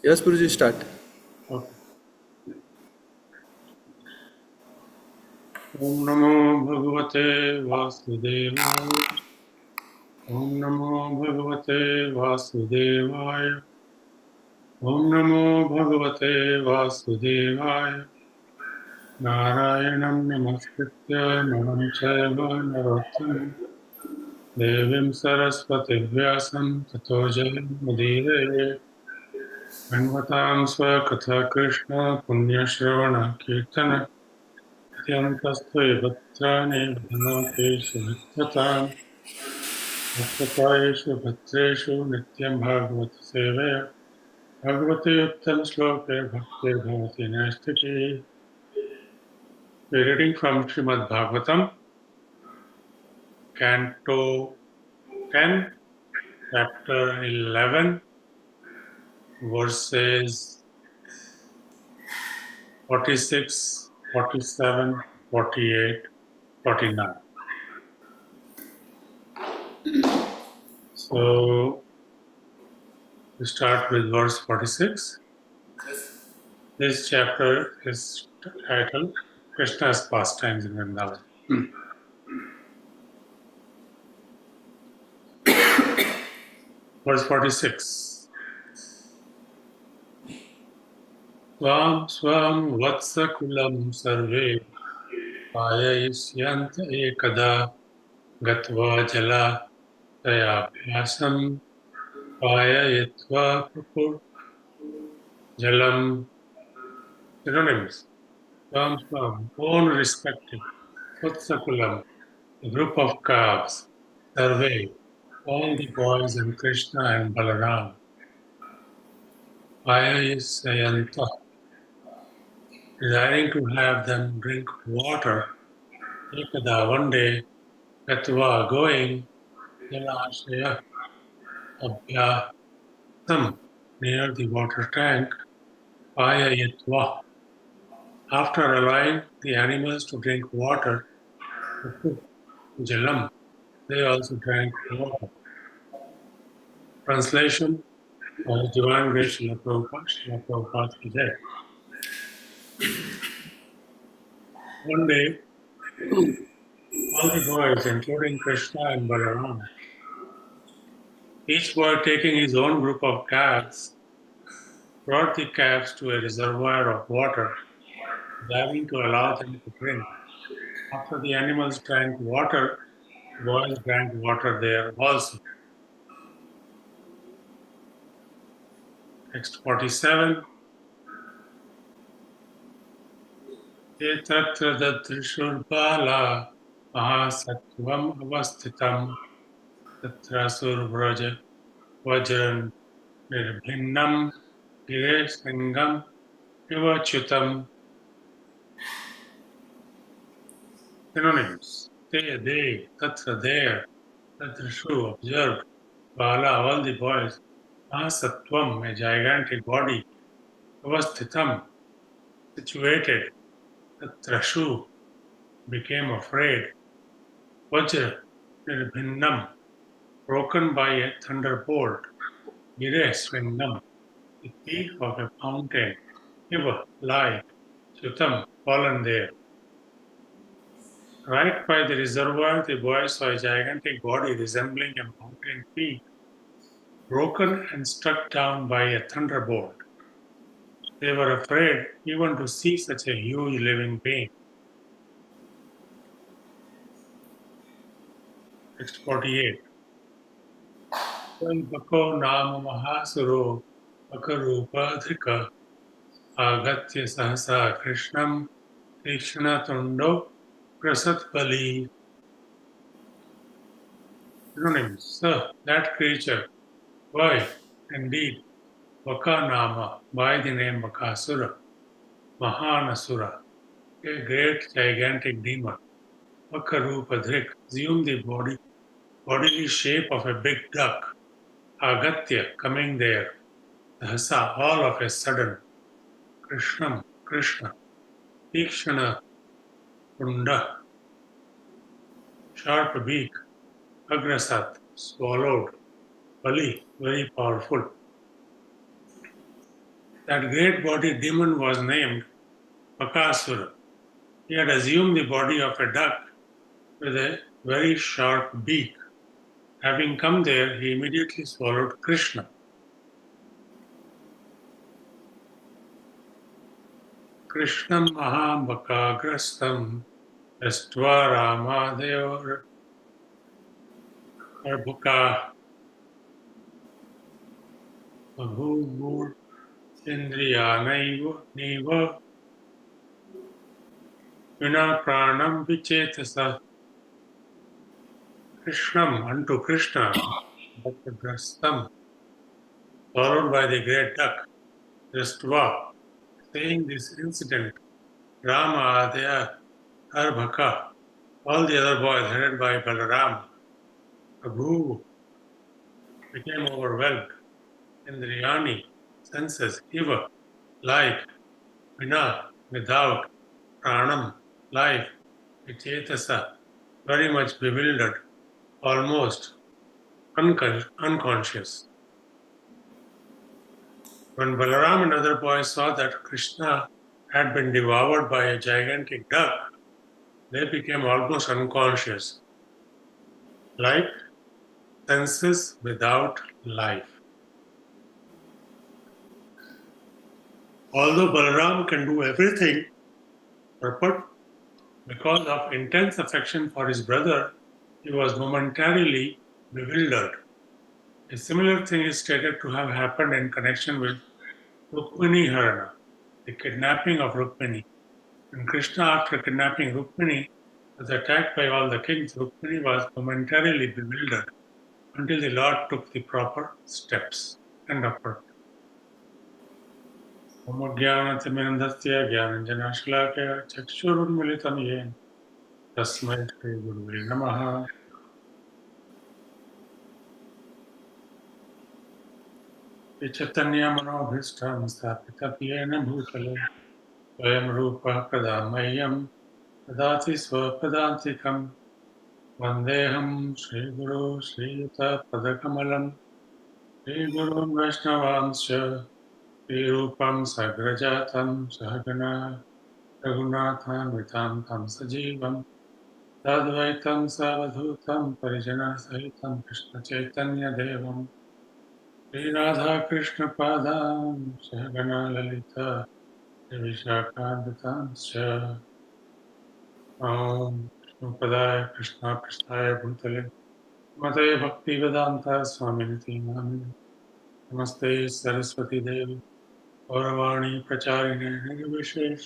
Yes, Guruji, start. Okay. Om Namo Bhagavate Vasudevaya. Om Namo Bhagavate Vasudevaya. Om Namo Bhagavate Vasudevaya. Narayanam Namaskritya Naram Chaiva Narottam Devim Saraswati Vyasam Tato Jayam Mudire Anvatam Swakatha Krishna Punya Shravana Kirtana Tyantastve Bhatrani Bhanoteshu Nityataम् Bhaktapayeshu Bhatreshu Nityam Bhagavata Sevaya Bhagavate Uttam Shloke Bhakti Bhavati Nastiki. We're reading from Srimad Bhagavatam, Canto 10, Chapter 11, verses 46, 47, 48, 49. So we start with verse 46. This chapter is titled Krishna's Pastimes in Vrindavan. Verse 46. Swam swam vatsakulam sarve payayisyant ekada gatva jala tayabhyasam payayitva pupur jalam. Synonyms. Swam swam, own respective. Vatsakulam, a group of calves. Sarve, all the boys and Krishna and Balaram. Payayisyanta, desiring to have them drink water. Ekada, one day, Gatva, going, Jalashaya, Abhyasam, near the water tank, Payayitva. After allowing the animals to drink water, Jalam, they also drank water. Translation by Divine Grace Srila Prabhupada, Srila Prabhupada ki jai. One day, all the boys, including Krishna and Balaram, each boy taking his own group of calves, brought the calves to a reservoir of water, desiring to allow them to drink. After the animals drank water, the boys drank water there also. Text 47. Etatra dadrishurpala mahasatvam avastitam tatra survraja vajran nirbhinnam giresangam ivachutam. Synonyms. They, tatra there, tadrishu observed, bala all the boys, mahasatvam a gigantic body, avastitam situated, tatrashu became afraid, vajra nirbhinnam broken by a thunderbolt, gire swingam the peak of a mountain, iva like, chutam fallen there. Right by the reservoir, the boys saw a gigantic body resembling a mountain peak, broken and struck down by a thunderbolt. They were afraid even to see such a huge living being. Text 48. Bako nama mahasuro akarupadhrika agatya sahasa krishnam krishnatundo prasatpali. Synonyms. Sir, that creature, why, indeed, Vakanama, by the name Vakasura, Mahanasura, a great gigantic demon, Vakarupadrik, assumed the bodily shape of a big duck, Agatya, coming there, Dhasa, all of a sudden, Krishnam, Krishna, Tikshana, Kunda, sharp beak, Agrasat, swallowed, Bali, very powerful. That great body demon was named Bakasura. He had assumed the body of a duck with a very sharp beak. Having come there, he immediately swallowed Krishna. Krishnam Mahambakagrastam Yastva Ramadevar Arbhuka Bhumur Indriyanaiva Neva Vina Pranam Vichetasa Krishnam unto Krishna Bhaktagrastam followed by the great duck Yastva. Saying this incident, Rama, Adya, Arbhaka, all the other boys headed by Balaram, Prabhu became overwhelmed. Indriyani, senses, Iva, like, Vina, without, Pranam, life, Vichetasa, very much bewildered, almost unconscious. When Balaram and other boys saw that Krishna had been devoured by a gigantic duck, they became almost unconscious, like senses without life. Although Balaram can do everything, but because of intense affection for his brother, he was momentarily bewildered. A similar thing is stated to have happened in connection with Rukmini Harana, the kidnapping of Rukmini. When Krishna, after kidnapping Rukmini, was attacked by all the kings, Rukmini was momentarily bewildered until the Lord took the proper steps. End of part. Omogyanatimirandasya Gyananjanashkalakaya Chakshurunmilitam Yen Tasmai Shri Guruve Namaha. Chaitanya Manobhishtam Stapita Pyena Bhutale Swayam Rupa Pradamayyam Tadati Swapadantikam Vandeham Shri Guru Shri Yuta Padakamalam Shri Guru Vaishnavansya Shri Rupam Sagrajatam Sahagana Raghunathan Vitantam Sajivam Tadvaitam Savadhutam Parijana Sahitam Krishna Chaitanya Devam Shri Radha Krishna Padam Sahagana Lalita Vishakhantatamsya Om Krishna Padaya Krishna Prasthaya Bhutale Mate Bhakti Vedanta Swaminiti Namini Namaste Saraswati Devi Gauravani Pracharine Nirvishesh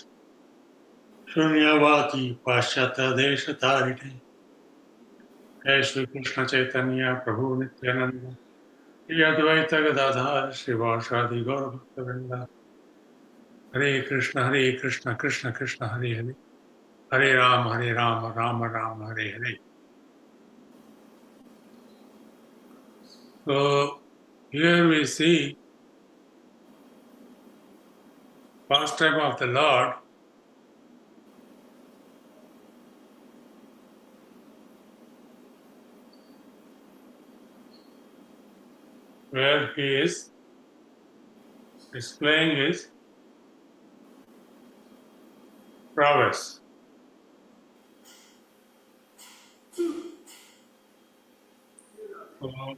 Shunyavati Paschata Desha Tarite Jai Shri Krishna Chaitanya Prabhu Nityananda Shri Advaita Gadadhar Shivashadi Gaura Bhakta Hare Krishna Krishna Krishna Hare Hare Hare Rama Rama Rama Hare Hare. So here we see pastime of the Lord where he is displaying his prowess. So,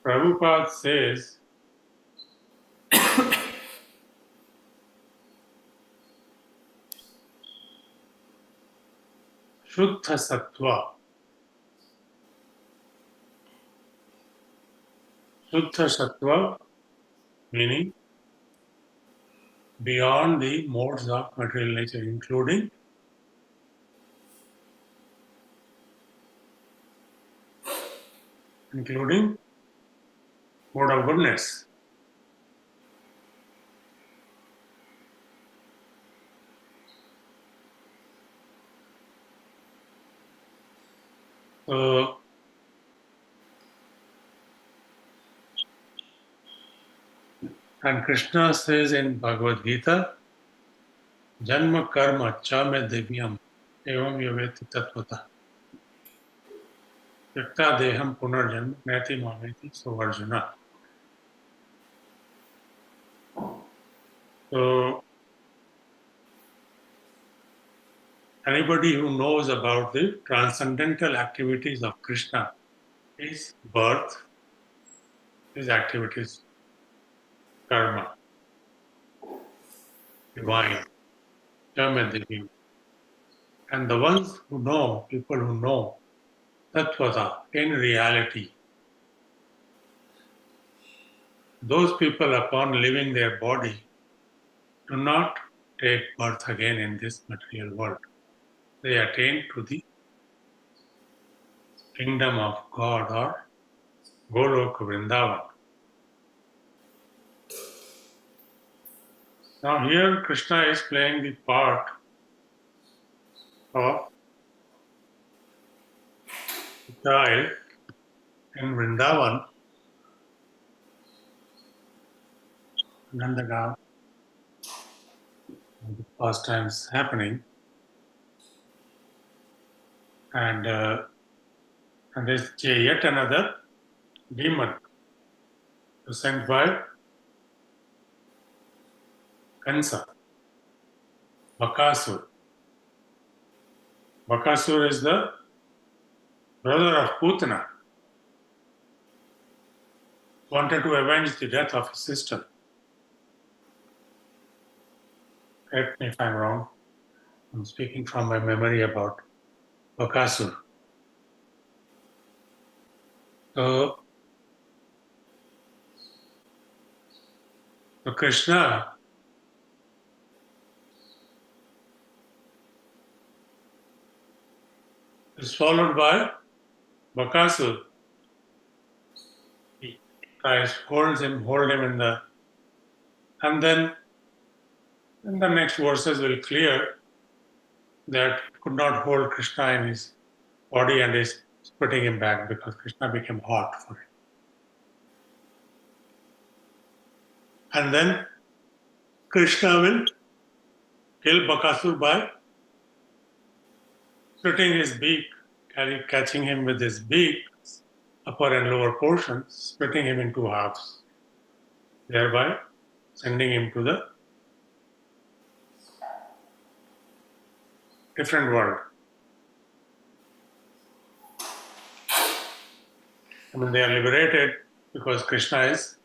Prabhupada says Shuddha Sattva. Shuddha Sattva meaning beyond the modes of material nature, including mode of goodness. So, and Krishna says in Bhagavad Gita, Janma karma cha me divyam evam yaveti tattvata. Yakta deham punarjanma neti mameti, so Arjuna. So anybody who knows about the transcendental activities of Krishna, his birth, his activities, karma, divine, karma divine. And the ones who know, people who know Tattvata in reality, those people upon leaving their body do not take birth again in this material world. They attain to the kingdom of God or Goloka Vrindavan. Now here Krishna is playing the part of the child in Vrindavan, Nandagaon, the pastimes happening, and there's yet another demon sent by Kansa, Bakasur. Bakasur is the brother of Putana, wanted to avenge the death of his sister. Correct me if I'm wrong. I'm speaking from my memory about Bakasur. So Krishna is followed by Bakasur. He tries, hold him in the, and then in the next verses will clear that he could not hold Krishna in his body and is putting him back because Krishna became hot for him. And then Krishna will kill Bakasur by splitting his beak, catching him with his beak, upper and lower portions, splitting him into halves, thereby sending him to the different world. I mean, they are liberated because Krishna is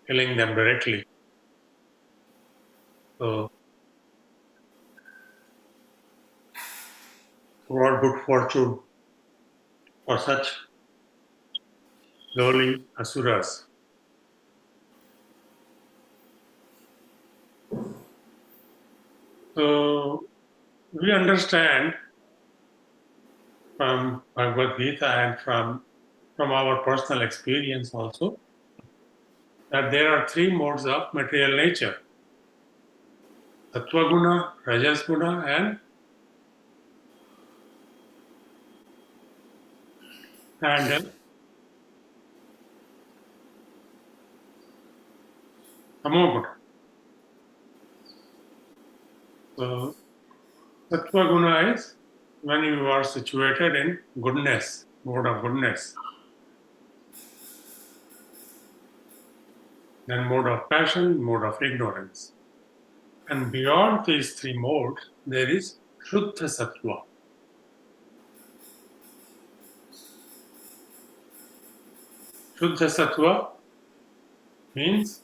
killing them directly. So, what good fortune for such lowly asuras. So, we understand from Bhagavad Gita and from our personal experience also that there are three modes of material nature: Sattva guna, Rajas guna, and Tamo guna. So, Sattva guna is when you are situated in goodness, mode of goodness. Then mode of passion, mode of ignorance. And beyond these three modes, there is Shuddha Sattva. Shuddha Sattva means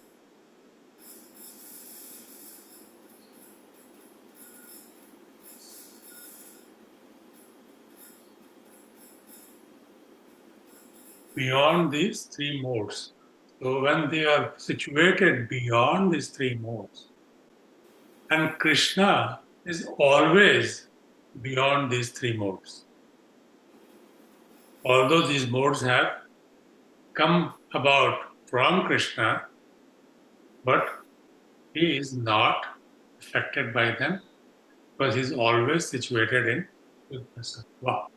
beyond these three modes. So when they are situated beyond these three modes, and Krishna is always beyond these three modes. Although these modes have come about from Krishna, but he is not affected by them because he is always situated in Shuddha Sattva.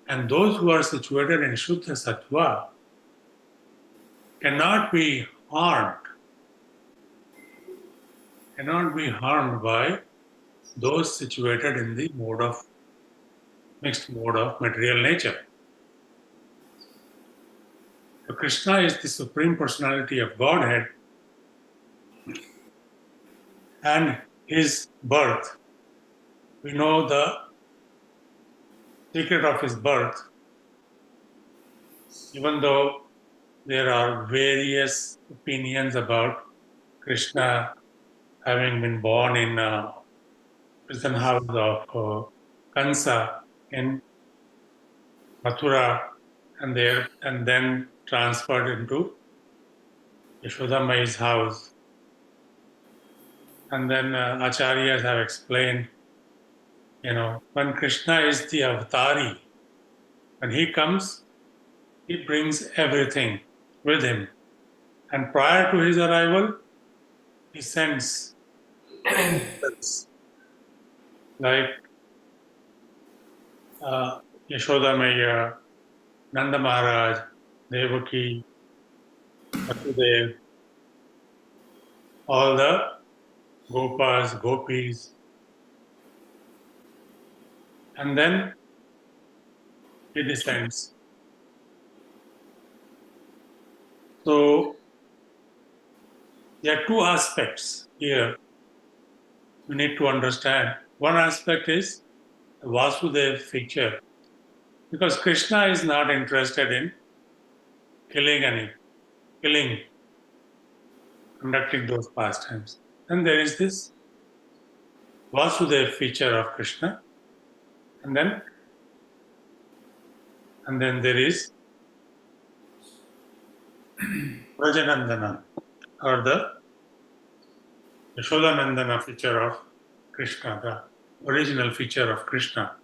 And those who are situated in Shuddha Sattva cannot be harmed by those situated in the mixed mode of material nature. So Krishna is the Supreme Personality of Godhead, and his birth, we know the secret of his birth, even though there are various opinions about Krishna having been born in a prison house of Kansa in Mathura, and then transferred into Yashodamai's house. And then acharyas have explained, when Krishna is the avatari, when he comes, he brings everything with him. And prior to his arrival, he sends like Yashoda Maya, Nanda Maharaj, Devaki, Vasudev, all the Gopas, Gopis, and then he descends. So there are two aspects here you need to understand. One aspect is the Vasudev feature, because Krishna is not interested in killing, conducting those pastimes. Then there is this Vasudev feature of Krishna, and then there is Brajanandana, or the Yashodanandana feature of Krishna, the original feature of Krishna,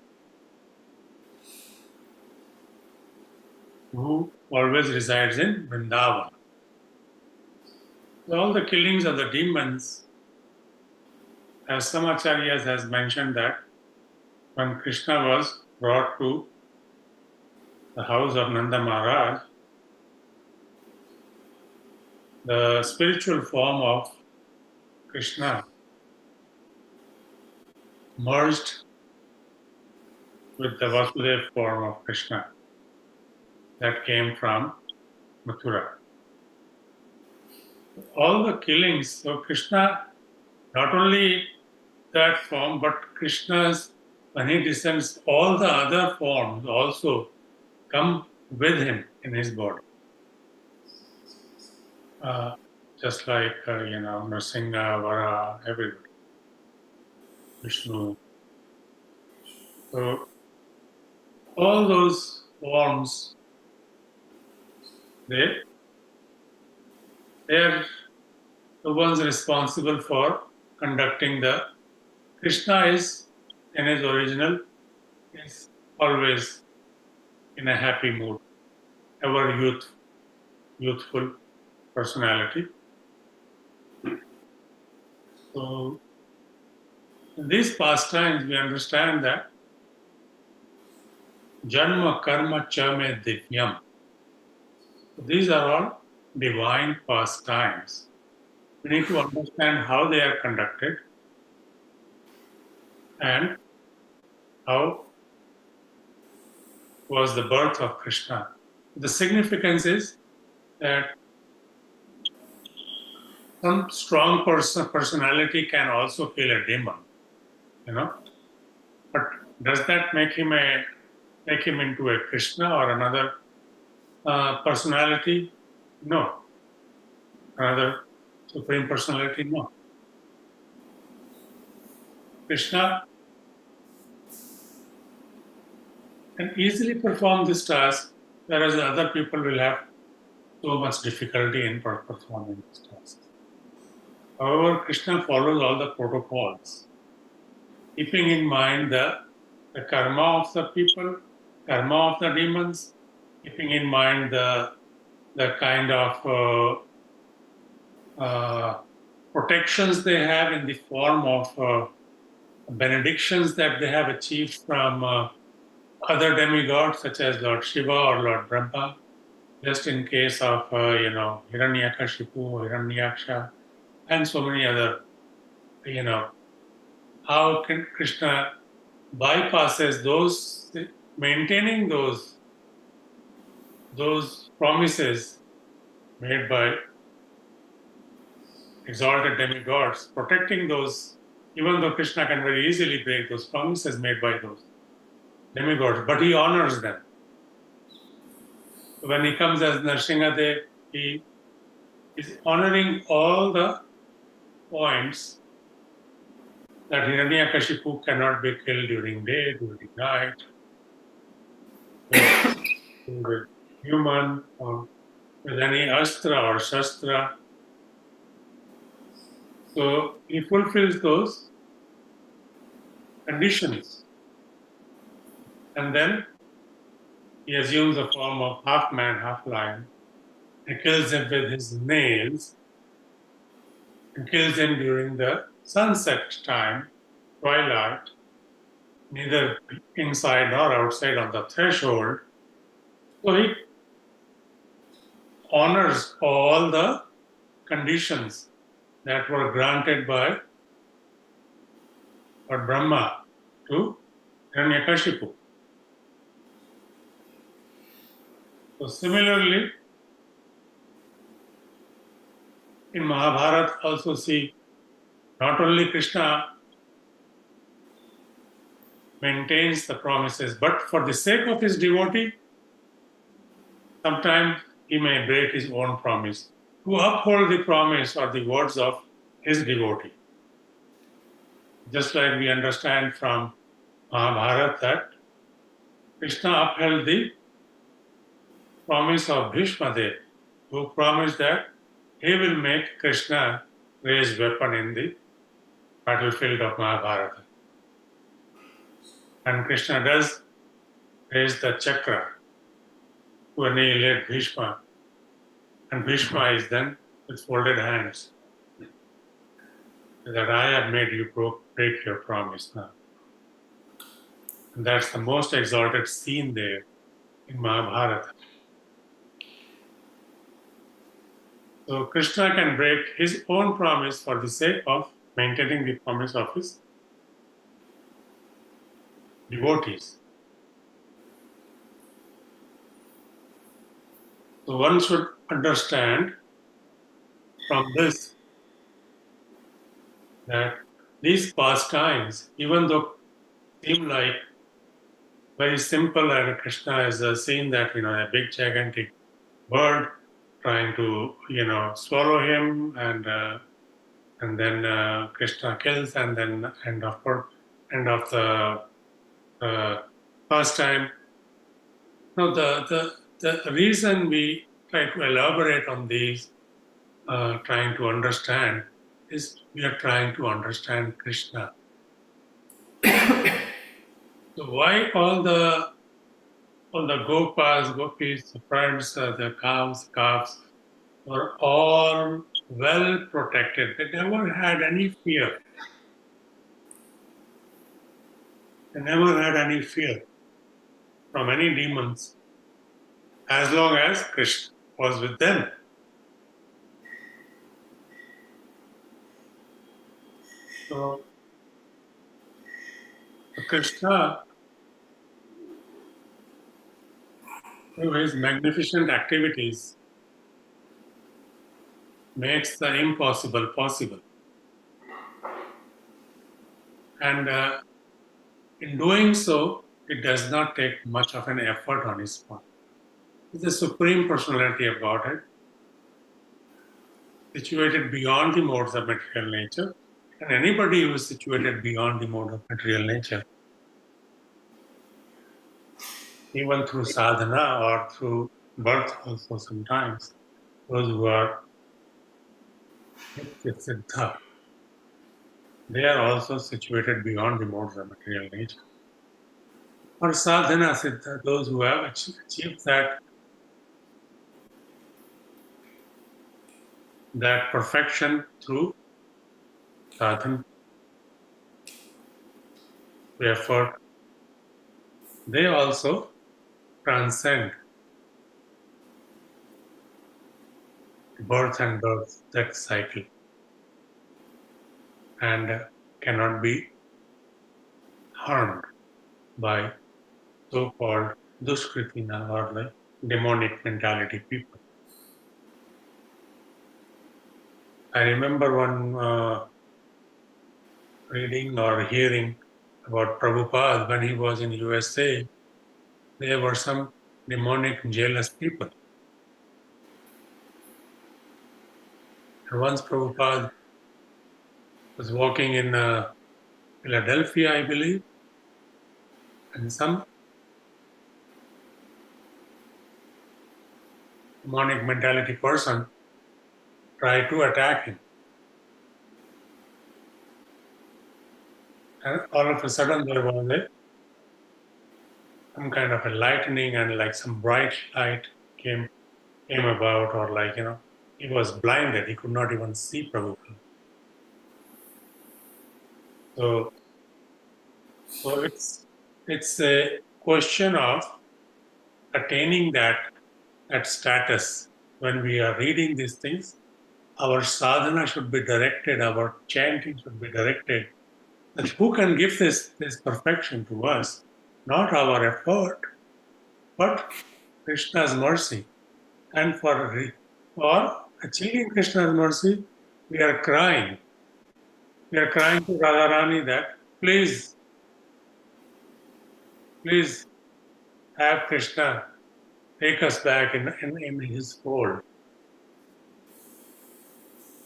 who always resides in Vrindavan. So all the killings of the demons, as some acharyas has mentioned that when Krishna was brought to the house of Nanda Maharaj, the spiritual form of Krishna merged with the Vasudev form of Krishna that came from Mathura. All the killings, so Krishna, not only that form, but Krishna's, when he descends, all the other forms also come with him in his body. Just like, Nrsimha, Vara, everybody, Vishnu. So all those forms, they're the ones responsible for conducting the. Krishna is, in his original, is always in a happy mood, ever youthful personality. So in these pastimes, we understand that Janma Karma Cha Me Divyam. These are all divine pastimes. We need to understand how they are conducted and how was the birth of Krishna. The significance is that some strong personality can also kill a demon, But does that make him into a Krishna or another personality? No. Another supreme personality? No. Krishna can easily perform this task, whereas other people will have so much difficulty in performing this task. However, Krishna follows all the protocols, keeping in mind the karma of the people, karma of the demons, keeping in mind the kind of protections they have in the form of benedictions that they have achieved from other demigods such as Lord Shiva or Lord Brahma, just in case of Hiranyakashipu, Hiranyaksha, and so many other. How can Krishna bypasses those, maintaining those promises made by exalted demigods, protecting those, even though Krishna can very easily break those promises made by those demigods, but he honors them. When he comes as Nrsimhadev, he is honoring all the points that Hiranyakashipu cannot be killed during day, during night, with human or with any astra or shastra. So he fulfills those conditions. And then he assumes the form of half man, half lion, and kills him with his nails, and kills him during the sunset time, twilight, neither inside nor outside on the threshold. So he honors all the conditions that were granted by Lord Brahma to Hiranyakashipu. So similarly, in Mahabharata also see not only Krishna maintains the promises, but for the sake of his devotee, sometimes he may break his own promise to uphold the promise or the words of his devotee. Just like we understand from Mahabharata that Krishna upheld the promise of Bhishmadev, who promised that he will make Krishna raise weapon in the battlefield of Mahabharata. And Krishna does raise the chakra to annihilate Bhishma. And Bhishma is then with folded hands that I have made you break your promise now. And that's the most exalted scene there in Mahabharata. So Krishna can break his own promise for the sake of maintaining the promise of his devotees. So one should understand from this that these pastimes, even though seem like very simple, and Krishna is seen that a big gigantic bird trying to swallow him, and then Krishna kills, and then end of the pastime. Now the reason we try to elaborate on these, trying to understand, is we are trying to understand Krishna. So why all the gopas, gopis, the friends, the calves were all well protected. They never had any fear. They never had any fear from any demons as long as Krishna was with them. So Krishna, through his magnificent activities, makes the impossible possible. And in doing so, it does not take much of an effort on his part. It's the Supreme Personality of Godhead, situated beyond the modes of material nature. And anybody who is situated beyond the mode of material nature, even through sadhana or through birth also sometimes, those who are siddha, they are also situated beyond the modes of material nature. Or sadhana siddha, those who have achieved that perfection through sadhana, through effort, they also transcend birth and birth, that cycle, and cannot be harmed by so-called dushkritina or like demonic mentality people. I remember one reading or hearing about Prabhupada when he was in USA. There were some demonic jealous people. And once Prabhupada was walking in Philadelphia, I believe, and some demonic mentality person tried to attack him. And all of a sudden there was some kind of a lightning and like some bright light came about, or like, he was blinded. He could not even see Prabhupada. So, so it's a question of attaining that status. When we are reading these things, our sadhana should be directed, our chanting should be directed. And who can give this perfection to us? Not our effort, but Krishna's mercy. And for achieving Krishna's mercy, we are crying. We are crying to Radharani that please, please have Krishna take us back in his fold.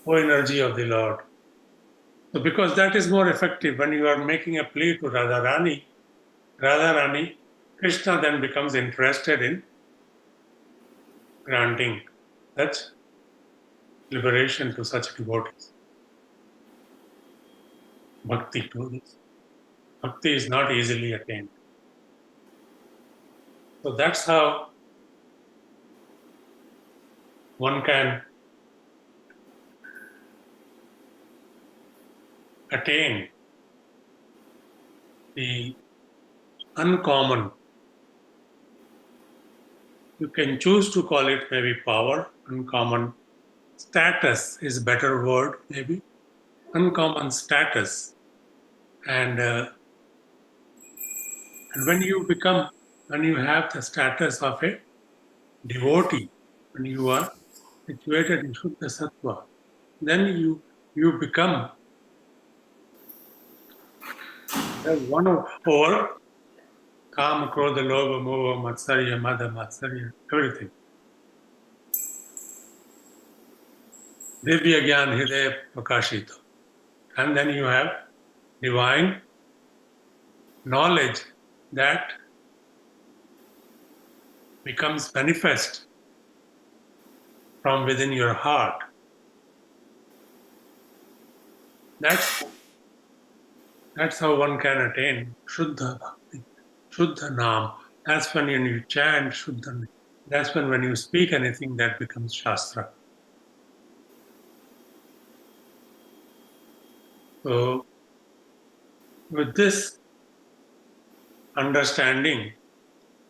O energy of the Lord. So because that is more effective when you are making a plea to Radharani, Krishna then becomes interested in granting such liberation to such devotees. Bhakti to this. Bhakti is not easily attained. So that's how one can attain the uncommon. You can choose to call it maybe power, uncommon status is a better word, maybe. Uncommon status. And when you have the status of a devotee, when you are situated in Shuddha Sattva, then you become one of four Kama, Krodha, Lobha, Moha, Matsarya, Mada, Matsarya, everything. Divya Gyan Hridaya Prakashita. And then you have divine knowledge that becomes manifest from within your heart. That's how one can attain Shuddha Bhakti, Shuddha Nam. That's when you chant Shuddha. That's when you speak anything that becomes Shastra. So, with this understanding,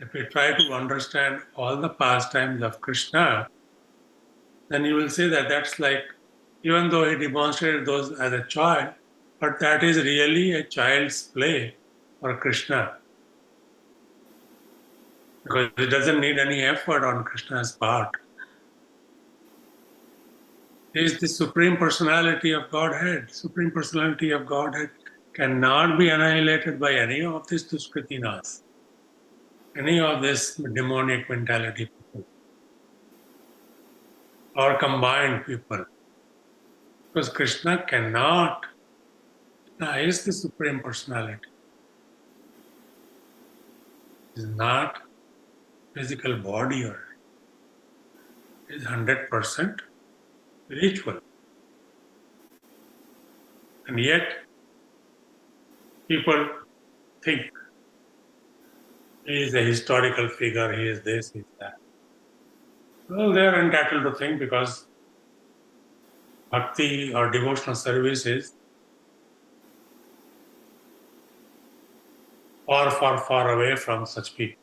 if we try to understand all the pastimes of Krishna, then you will see that that's like, even though he demonstrated those as a child, but that is really a child's play for Krishna. Because it doesn't need any effort on Krishna's part. He is the Supreme Personality of Godhead. Supreme Personality of Godhead cannot be annihilated by any of these Duskritinas, any of this demonic mentality people, or combined people. Because Krishna cannot. Krishna is the Supreme Personality. He is not physical body, or is 100% spiritual. And yet, people think he is a historical figure, he is this, he is that. Well, they are entitled to think, because bhakti or devotional service is far, far, far away from such people.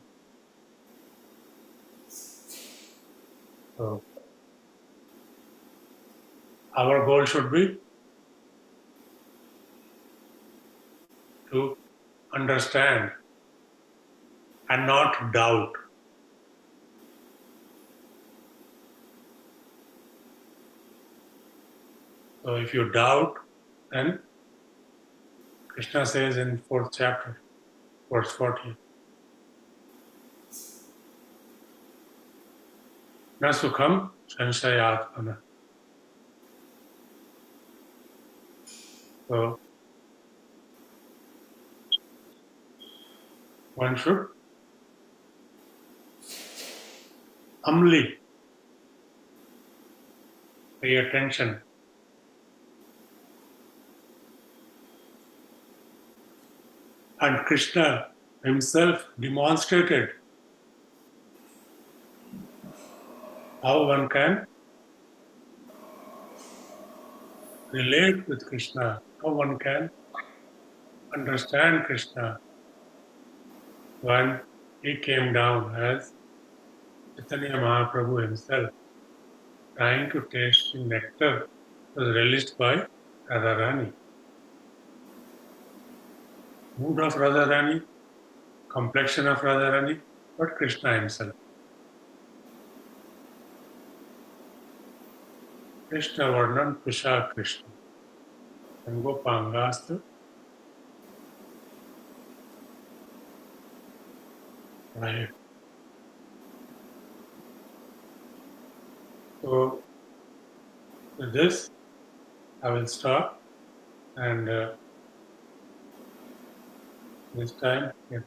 So, our goal should be to understand and not doubt. So if you doubt, then Krishna says in 4th chapter, verse 40, Na sukham sanshayatmana. So one should humbly pay attention. And Krishna himself demonstrated how one can relate with Krishna, how one can understand Krishna when he came down as Chaitanya Mahaprabhu himself, trying to taste the nectar was relished by Radharani. Mood of Radharani, complexion of Radharani, but Krishna himself. Krishna Varnan Kusha Krishna. Tango Pangasta. Right. So with this, I will stop, and this time, if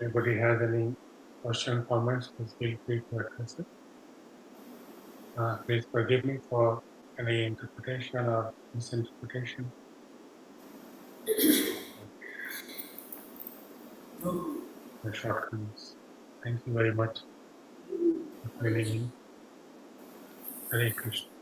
anybody has any question, comments, please feel free to address it. Please forgive me for any interpretation or misinterpretation. The shortcomings. Thank you very much for tuning in. Hare Krishna.